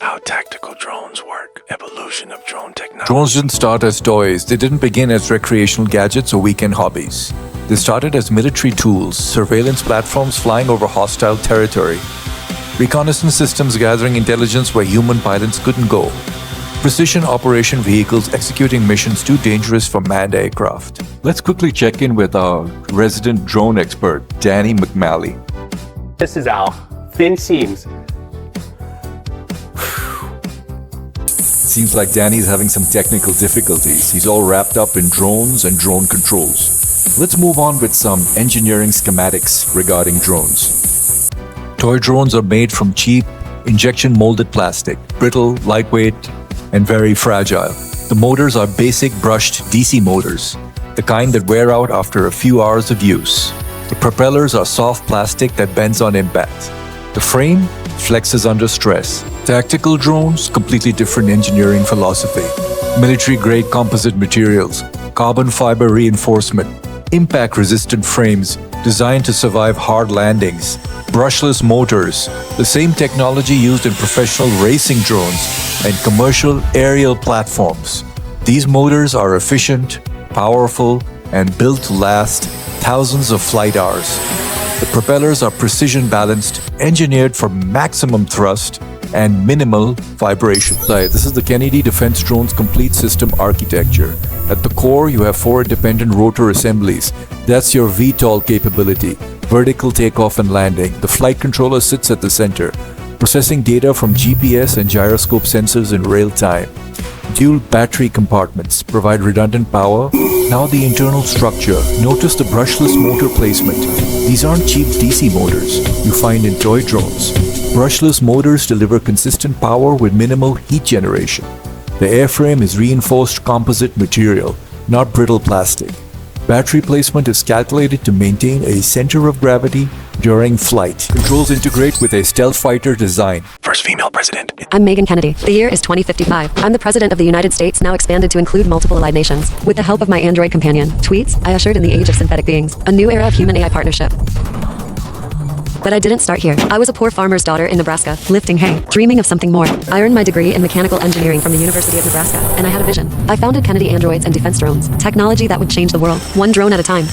How tactical drones work. Evolution of drone technology. Drones didn't start as toys. They didn't begin as recreational gadgets or weekend hobbies. They started as military tools, surveillance platforms flying over hostile territory, reconnaissance systems gathering intelligence where human pilots couldn't go, precision operation vehicles executing missions too dangerous for manned aircraft. Let's quickly check in with our resident drone expert, Danny McMalley. This is Al. Thin seams. Seems like Danny's having some technical difficulties. He's all wrapped up in drones and drone controls. Let's move on with some engineering schematics regarding drones. Toy drones are made from cheap, injection-molded plastic, brittle, lightweight, and very fragile. The motors are basic brushed DC motors, the kind that wear out after a few hours of use. The propellers are soft plastic that bends on impact. The frame flexes under stress. Tactical drones, completely different engineering philosophy. Military-grade composite materials, carbon fiber reinforcement, impact-resistant frames designed to survive hard landings, brushless motors, the same technology used in professional racing drones and commercial aerial platforms. These motors are efficient, powerful, and built to last thousands of flight hours. The propellers are precision-balanced, engineered for maximum thrust and minimal vibration. This is the Kennedy Defense Drone's complete system architecture. At the core, you have 4 independent rotor assemblies. That's your VTOL capability, vertical takeoff and landing. The flight controller sits at the center, processing data from GPS and gyroscope sensors in real time. Dual battery compartments provide redundant power. Now the internal structure. Notice the brushless motor placement. These aren't cheap DC motors you find in toy drones. Brushless motors deliver consistent power with minimal heat generation. The airframe is reinforced composite material, not brittle plastic. Battery placement is calculated to maintain a center of gravity during flight. Controls integrate with a stealth fighter design. First female president. I'm Megan Kennedy. The year is 2055. I'm the President of the United States, now expanded to include multiple allied nations. With the help of my Android companion, Tweets, I ushered in the age of synthetic beings, a new era of human-AI partnership. But I didn't start here. I was a poor farmer's daughter in Nebraska, lifting hay, dreaming of something more. I earned my degree in mechanical engineering from the University of Nebraska, and I had a vision. I founded Kennedy Androids and Defense Drones, technology that would change the world, one drone at a time.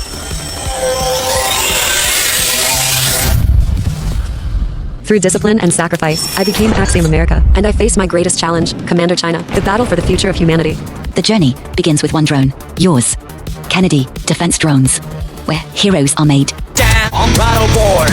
Through discipline and sacrifice, I became Axiom America, and I faced my greatest challenge, Commander China, the battle for the future of humanity. The journey begins with one drone, yours. Kennedy Defense Drones, where heroes are made. On battle board.